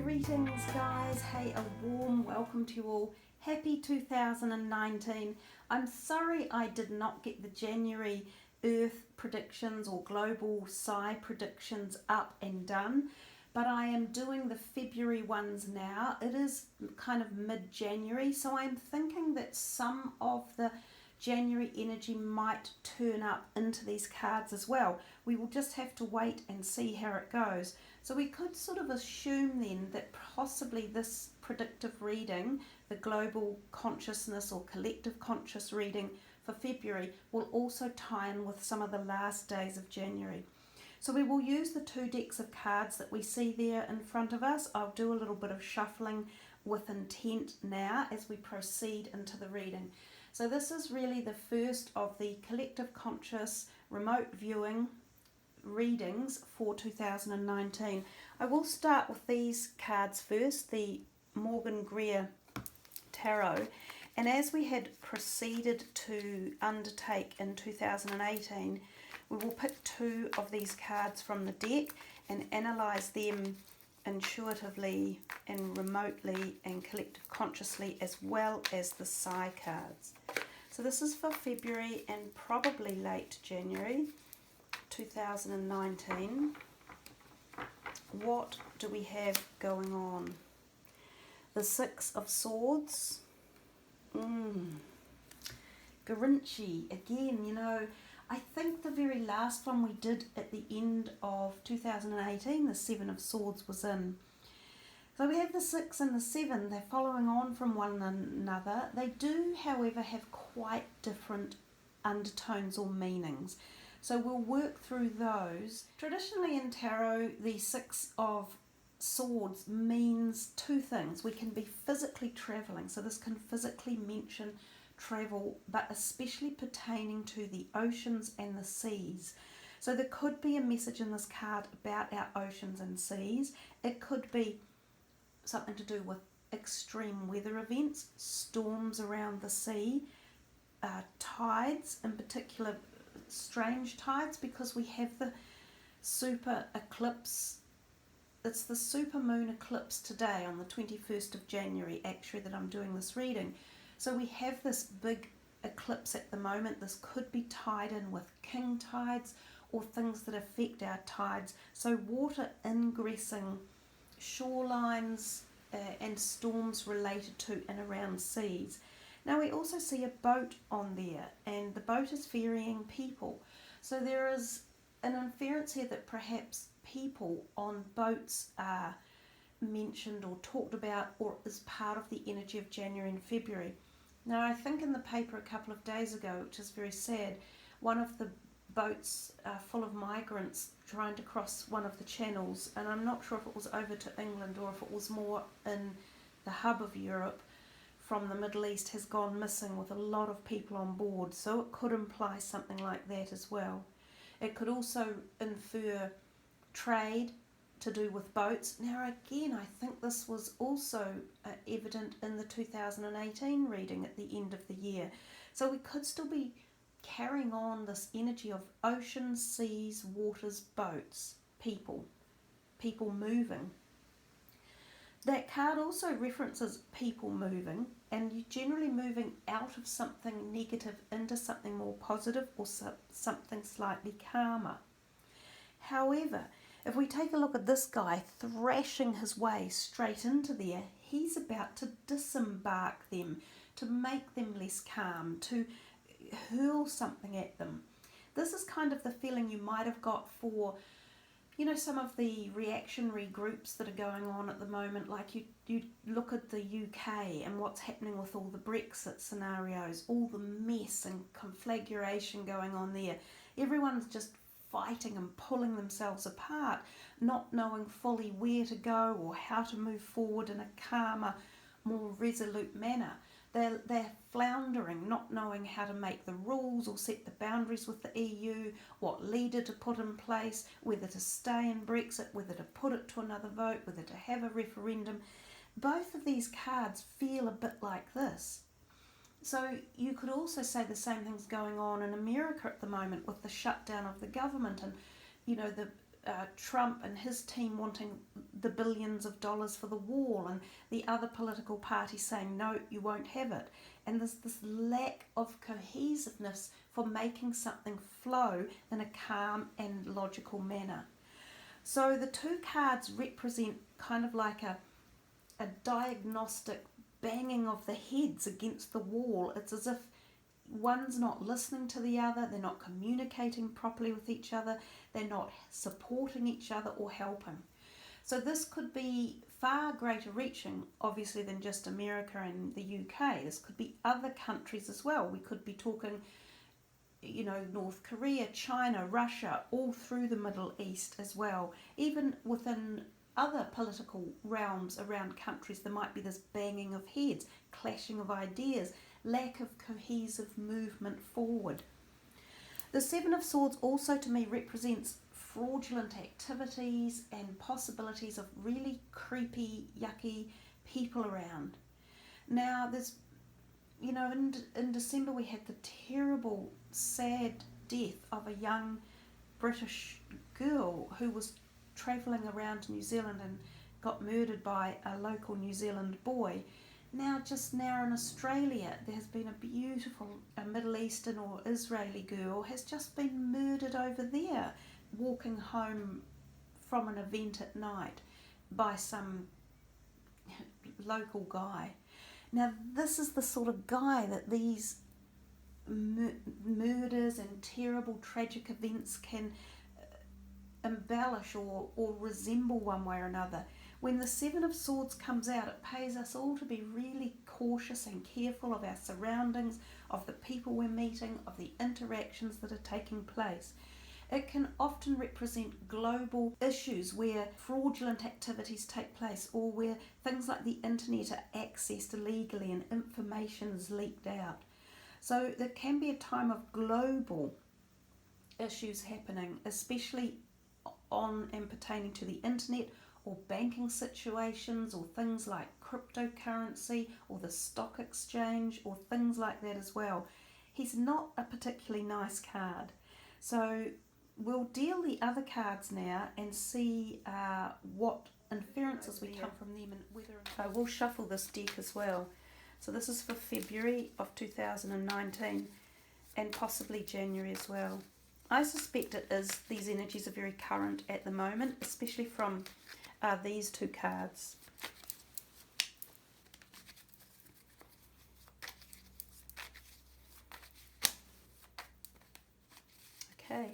Greetings guys, hey, a warm welcome to you all. Happy 2019. I'm sorry I did not get the January Earth predictions or global Psi predictions up and done, but I am doing the February ones now. It is kind of mid-January, so I'm thinking that some of the January energy might turn up into these cards as well. We will just have to wait and see how it goes. So we could sort of assume then that possibly this predictive reading, the global consciousness or collective conscious reading for February, will also tie in with some of the last days of January. So we will use the two decks of cards that we see there in front of us. I'll do a little bit of shuffling with intent now as we proceed into the reading. So this is really the first of the collective conscious remote viewing readings for 2019. I will start with these cards first, the Morgan Greer Tarot, and as we had proceeded to undertake in 2018, we will pick two of these cards from the deck and analyse them intuitively and remotely and collective consciously, as well as the Psi cards. So this is for February and probably late January 2019. What do we have going on? The Six of Swords. Grinchy again. You know, I think the very last one we did at the end of 2018, the Seven of Swords was in. So we have the 6 and the 7, they're following on from one another. They do, however, have quite different undertones or meanings. So we'll work through those. Traditionally in tarot, the 6 of Swords means two things. We can be physically travelling, so this can physically mention travel, but especially pertaining to the oceans and the seas. So there could be a message in this card about our oceans and seas. It could be something to do with extreme weather events, storms around the sea, tides, in particular strange tides, because we have the super eclipse. It's the super moon eclipse today on the 21st of January actually that I'm doing this reading. So we have this big eclipse at the moment. This could be tied in with king tides or things that affect our tides. So water ingressing shorelines and storms related to and around seas. Now we also see a boat on there, and the boat is ferrying people. So there is an inference here that perhaps people on boats are mentioned or talked about or is part of the energy of January and February. Now I think in the paper a couple of days ago, which is very sad, one of the boats full of migrants trying to cross one of the channels, and I'm not sure if it was over to England or if it was more in the hub of Europe from the Middle East, has gone missing with a lot of people on board. So it could imply something like that as well. It could also infer trade to do with boats. Now again, I think this was also evident in the 2018 reading at the end of the year. So we could still be carrying on this energy of oceans, seas, waters, boats, people moving. That card also references people moving, and you're generally moving out of something negative into something more positive or something slightly calmer. However, if we take a look at this guy thrashing his way straight into there, he's about to disembark them, to make them less calm, to hurl something at them. This is kind of the feeling you might have got for, you know, some of the reactionary groups that are going on at the moment. Like you look at the UK and what's happening with all the Brexit scenarios, all the mess and conflagration going on there. Everyone's just fighting and pulling themselves apart, not knowing fully where to go or how to move forward in a calmer, more resolute manner. They're floundering, not knowing how to make the rules or set the boundaries with the EU, what leader to put in place, whether to stay in Brexit, whether to put it to another vote, whether to have a referendum. Both of these cards feel a bit like this. So you could also say the same thing's going on in America at the moment with the shutdown of the government and, you know, the Trump and his team wanting the billions of dollars for the wall, and the other political party saying, no, you won't have it. And there's this lack of cohesiveness for making something flow in a calm and logical manner. So the two cards represent kind of like a diagnostic banging of the heads against the wall. It's as if one's not listening to the other, they're not communicating properly with each other, they're not supporting each other or helping. So this could be far greater reaching, obviously, than just America and the UK. This could be other countries as well. We could be talking, North Korea, China, Russia, all through the Middle East as well. Even within other political realms around countries, there might be this banging of heads, clashing of ideas, lack of cohesive movement forward. The Seven of Swords also to me represents fraudulent activities and possibilities of really creepy, yucky people around. Now there's, in December we had the terrible, sad death of a young British girl who was travelling around New Zealand and got murdered by a local New Zealand boy. Just now in Australia, there has been a beautiful Middle Eastern or Israeli girl has just been murdered over there, walking home from an event at night by some local guy. Now, this is the sort of guy that these murders and terrible tragic events can embellish or resemble one way or another. When the Seven of Swords comes out, it pays us all to be really cautious and careful of our surroundings, of the people we're meeting, of the interactions that are taking place. It can often represent global issues where fraudulent activities take place, or where things like the internet are accessed illegally and information is leaked out. So there can be a time of global issues happening, especially on and pertaining to the internet, or banking situations, or things like cryptocurrency or the stock exchange, or things like that as well. He's not a particularly nice card. So we'll deal the other cards now and see what inferences we come from them, and whether we'll shuffle this deck as well. So this is for February of 2019 and possibly January as well. I suspect it is. These energies are very current at the moment, especially from these two cards. Okay.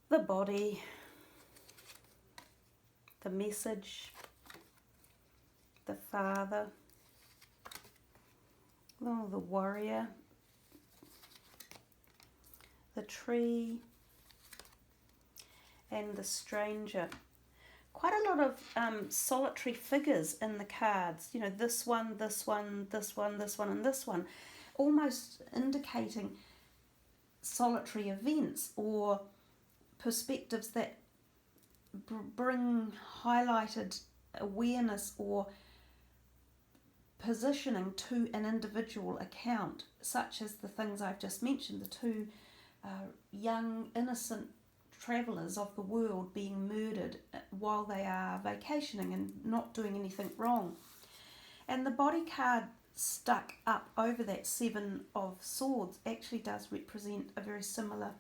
The body, the message, the father, the warrior, the tree, and the stranger. Quite a lot of solitary figures in the cards. This one, this one, this one, this one, and this one, almost indicating solitary events or perspectives that bring highlighted awareness or positioning to an individual account, such as the things I've just mentioned, the two young innocent travellers of the world being murdered while they are vacationing and not doing anything wrong. And the body card stuck up over that Seven of Swords actually does represent a very similar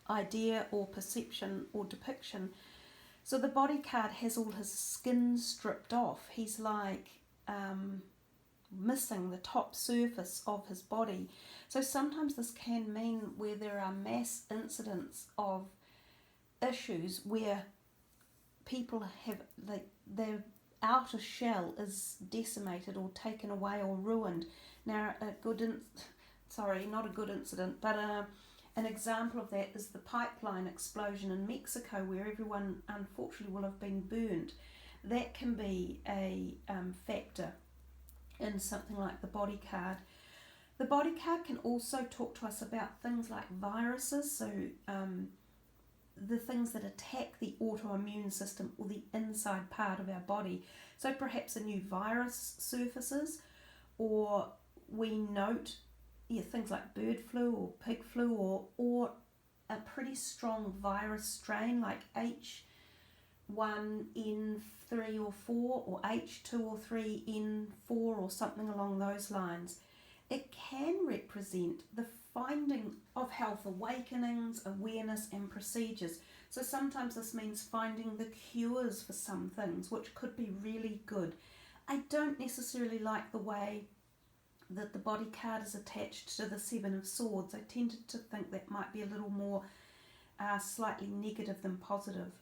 idea or perception or depiction. So the body card has all his skin stripped off. He's like missing the top surface of his body. So sometimes this can mean where there are mass incidents of issues where people have their outer shell is decimated or taken away or ruined. Now not a good incident, but an example of that is the pipeline explosion in Mexico, where everyone unfortunately will have been burnt. That can be a factor in something like the body card. The body card can also talk to us about things like viruses, so the things that attack the autoimmune system or the inside part of our body. So perhaps a new virus surfaces, or we note things like bird flu or pig flu, or a pretty strong virus strain like H1N3 or 4 or H2 or 3N4 or something along those lines. It can represent the finding of health awakenings, awareness and procedures. So sometimes this means finding the cures for some things, which could be really good. I don't necessarily like the way that the body card is attached to the Seven of Swords. I tended to think that might be a little more slightly negative than positive.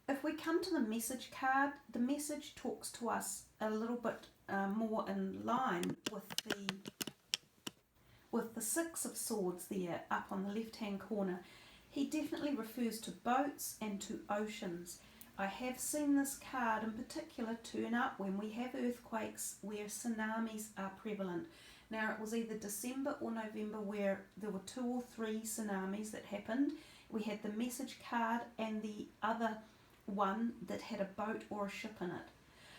If we come to the message card, the message talks to us a little bit more in line with the Six of Swords there up on the left hand corner. He definitely refers to boats and to oceans. I have seen this card in particular turn up when we have earthquakes where tsunamis are prevalent. Now it was either December or November where there were 2 or 3 tsunamis that happened. We had the message card and the other one that had a boat or a ship in it.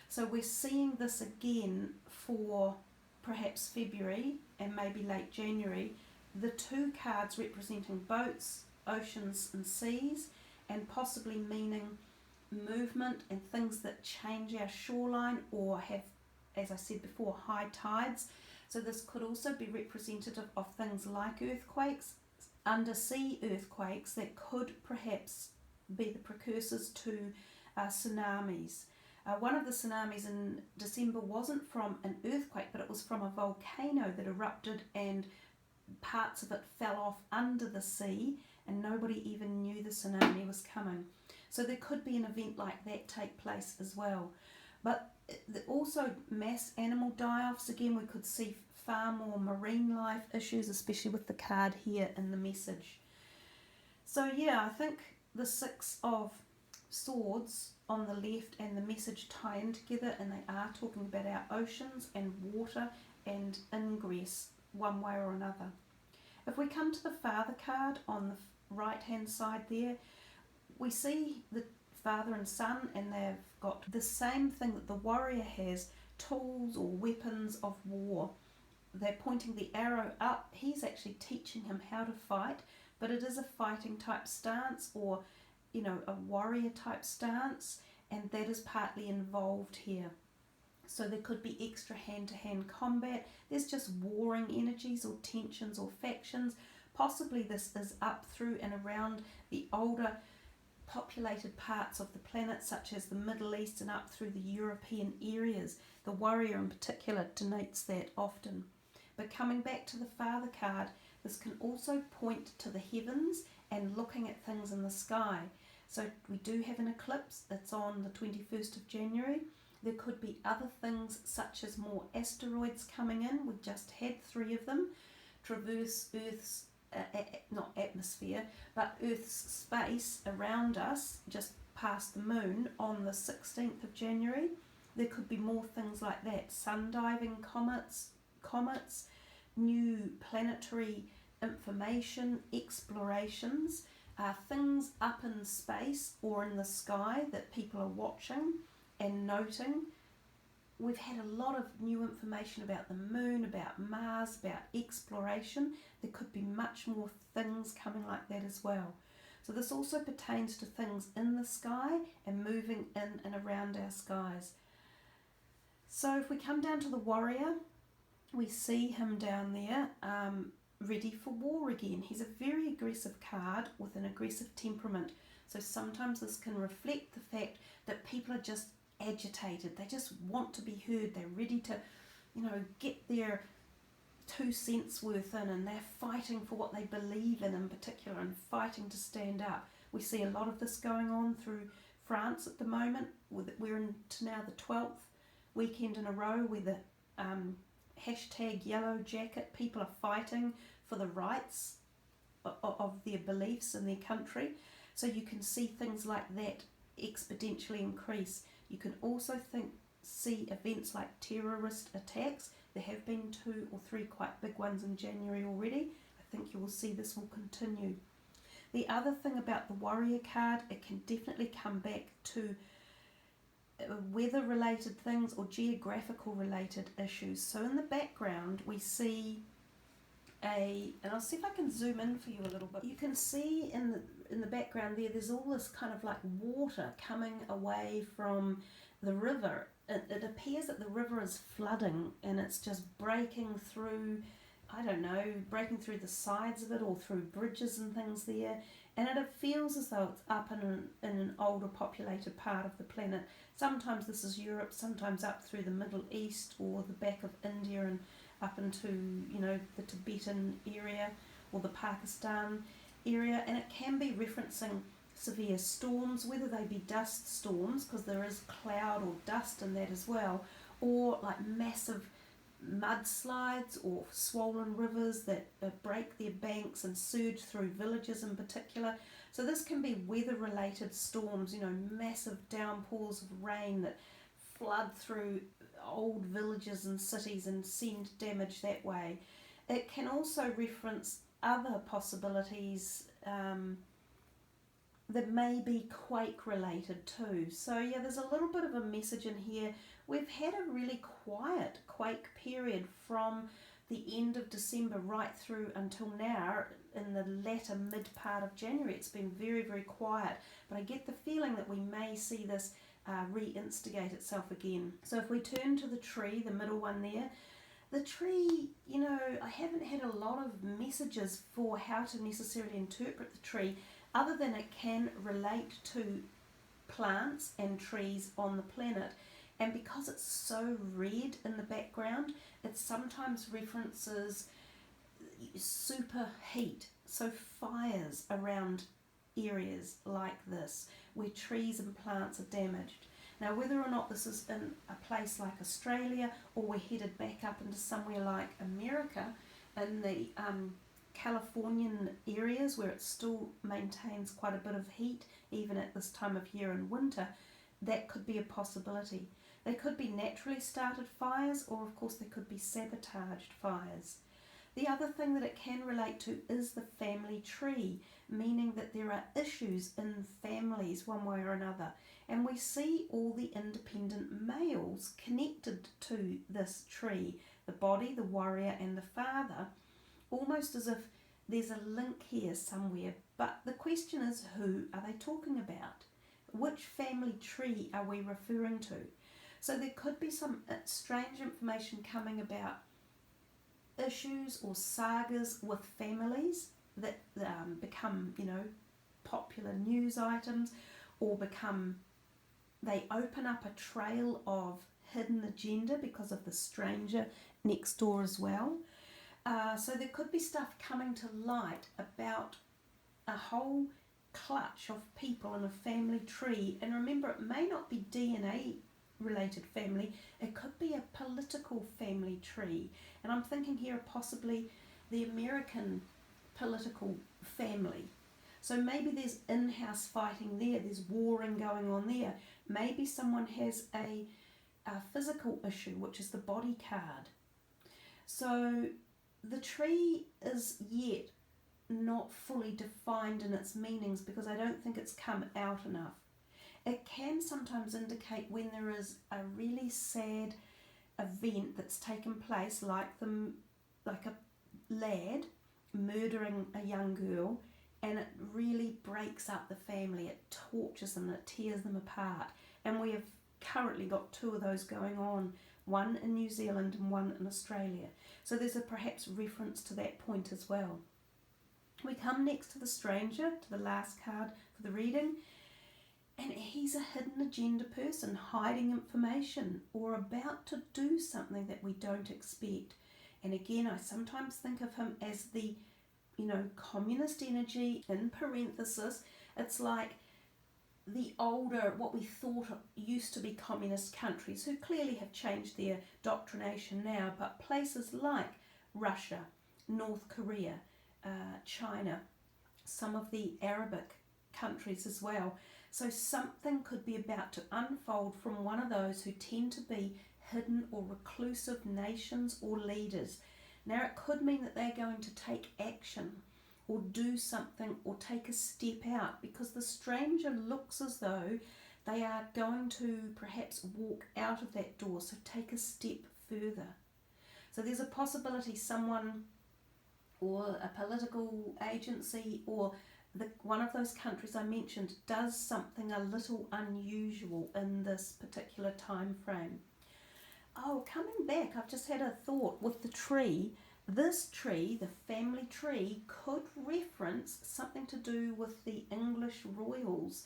So we're seeing this again for perhaps February and maybe late January. The 2 cards representing boats, oceans and seas, and possibly meaning movement and things that change our shoreline or have, as I said before, high tides. So this could also be representative of things like earthquakes, undersea earthquakes that could perhaps be the precursors to tsunamis. One of the tsunamis in December wasn't from an earthquake, but it was from a volcano that erupted and parts of it fell off under the sea and nobody even knew the tsunami was coming. So there could be an event like that take place as well. But also mass animal die-offs, again we could see far more marine life issues, especially with the card here in the message. So yeah, I think the Six of Swords on the left and the message tie in together, and they are talking about our oceans and water and ingress one way or another. If we come to the Father card on the right hand side there, we see the father and son, and they've got the same thing that the warrior has, tools or weapons of war. They're pointing the arrow up. He's actually teaching him how to fight, but it is a fighting type stance, or a warrior type stance, and that is partly involved here. So there could be extra hand-to-hand combat. There's just warring energies or tensions or factions. Possibly this is up through and around the older populated parts of the planet, such as the Middle East and up through the European areas. The warrior in particular denotes that often. But coming back to the Father card, this can also point to the heavens and looking at things in the sky. So we do have an eclipse that's on the 21st of January. There could be other things such as more asteroids coming in. We just had 3 of them traverse Earth's not atmosphere, but Earth's space around us, just past the moon on the 16th of January. There could be more things like that. Sun-diving comets, new planetary information, explorations, things up in space or in the sky that people are watching and noting. We've had a lot of new information about the moon, about Mars, about exploration. There could be much more things coming like that as well. So this also pertains to things in the sky and moving in and around our skies. So if we come down to the warrior, we see him down there ready for war again. He's a very aggressive card with an aggressive temperament. So sometimes this can reflect the fact that people are just agitated. They just want to be heard. They're ready to, get their 2 cents worth in, and they're fighting for what they believe in particular, and fighting to stand up. We see a lot of this going on through France at the moment. We're into now the 12th weekend in a row where the hashtag yellow jacket people are fighting for the rights of their beliefs in their country. So you can see things like that exponentially increase. You can also see events like terrorist attacks. There have been 2 or 3 quite big ones in January already. I think you will see this will continue. The other thing about the warrior card, it can definitely come back to weather related things or geographical related issues. So in the background we see and I'll see if I can zoom in for you a little bit. You can see in the background there's all this kind of like water coming away from the river. It appears that the river is flooding and it's just breaking through, I don't know, breaking through the sides of it or through bridges and things there. And it feels as though it's up in an older populated part of the planet. Sometimes this is Europe, sometimes up through the Middle East or the back of India and up into, you know, the Tibetan area or the Pakistan area. And it can be referencing severe storms, whether they be dust storms, because there is cloud or dust in that as well, or like massive mudslides or swollen rivers that break their banks and surge through villages in particular. So this can be weather related storms, you know, massive downpours of rain that flood through old villages and cities and send damage that way. It can also reference other possibilities that may be quake related too. So yeah, there's a little bit of a message in here. We've had a really quiet quake period from the end of December right through until now. In the latter mid part of January, it's been very, very quiet, but I get the feeling that we may see this reinstigate itself again. So if we turn to the tree, the middle one there, the tree, you know, I haven't had a lot of messages for how to necessarily interpret the tree, other than it can relate to plants and trees on the planet. And because it's so red in the background, it sometimes references super heat, so fires around areas like this where trees and plants are damaged. Now, whether or not this is in a place like Australia or we're headed back up into somewhere like America, in the Californian areas where it still maintains quite a bit of heat even at this time of year in winter, that could be a possibility. They could be naturally started fires, or of course they could be sabotaged fires. The other thing that it can relate to is the family tree, meaning that there are issues in families one way or another. And we see all the independent males connected to this tree, the body, the warrior and the father, almost as if there's a link here somewhere. But the question is, who are they talking about? Which family tree are we referring to? So there could be some strange information coming about issues or sagas with families that become, you know, popular news items, or they open up a trail of hidden agenda because of the stranger next door as well. So there could be stuff coming to light about a whole clutch of people in a family tree. And remember, it may not be DNA related family, it could be a political family tree. And I'm thinking here of possibly the American political family. So maybe there's in-house fighting there, there's warring going on there. Maybe someone has a physical issue, which is the body card. So the tree is yet not fully defined in its meanings because I don't think it's come out enough. It can sometimes indicate when there is a really sad event that's taken place, like a lad murdering a young girl, and it really breaks up the family. It tortures them, it tears them apart. And we have currently got two of those going on, one in New Zealand and one in Australia. So there's a perhaps reference to that point as well. We come next to the stranger, to the last card for the reading. And he's a hidden agenda person, hiding information or about to do something that we don't expect. And again, I sometimes think of him as the, you know, communist energy, in parenthesis. It's like the older, what we thought used to be communist countries, who clearly have changed their doctrination now, but places like Russia, North Korea, China, some of the Arabic countries as well. So something could be about to unfold from one of those who tend to be hidden or reclusive nations or leaders. Now it could mean that they're going to take action or do something or take a step out, because the stranger looks as though they are going to perhaps walk out of that door, so take a step further. So there's a possibility someone or a political agency, or one of those countries I mentioned does something a little unusual in this particular time frame. Oh, coming back, I've just had a thought with the tree. This tree, the family tree, could reference something to do with the English royals.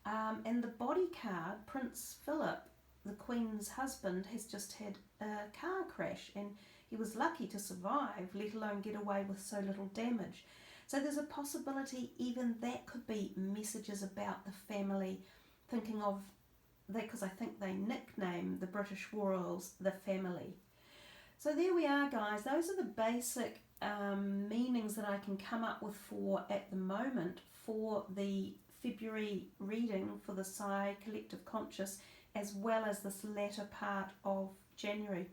And the body card, Prince Philip, the Queen's husband, has just had a car crash, and he was lucky to survive, let alone get away with so little damage. So there's a possibility even that could be messages about the family, thinking of that, because I think they nickname the British royals the family. So there we are, guys. Those are the basic meanings that I can come up with for at the moment for the February reading for the Psi Collective Conscious, as well as this latter part of January.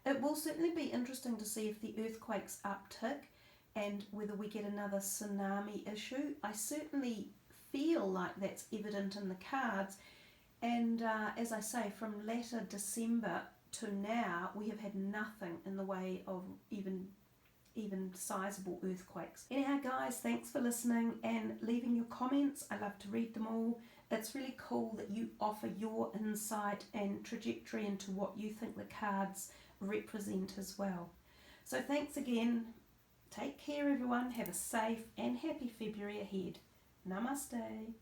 It will certainly be interesting to see if the earthquakes uptick and whether we get another tsunami issue. I certainly feel like that's evident in the cards. And as I say, from latter December to now, we have had nothing in the way of even sizable earthquakes. Anyhow, guys, thanks for listening and leaving your comments. I love to read them all. It's really cool that you offer your insight and trajectory into what you think the cards represent as well. So thanks again. Take care, everyone. Have a safe and happy February ahead. Namaste.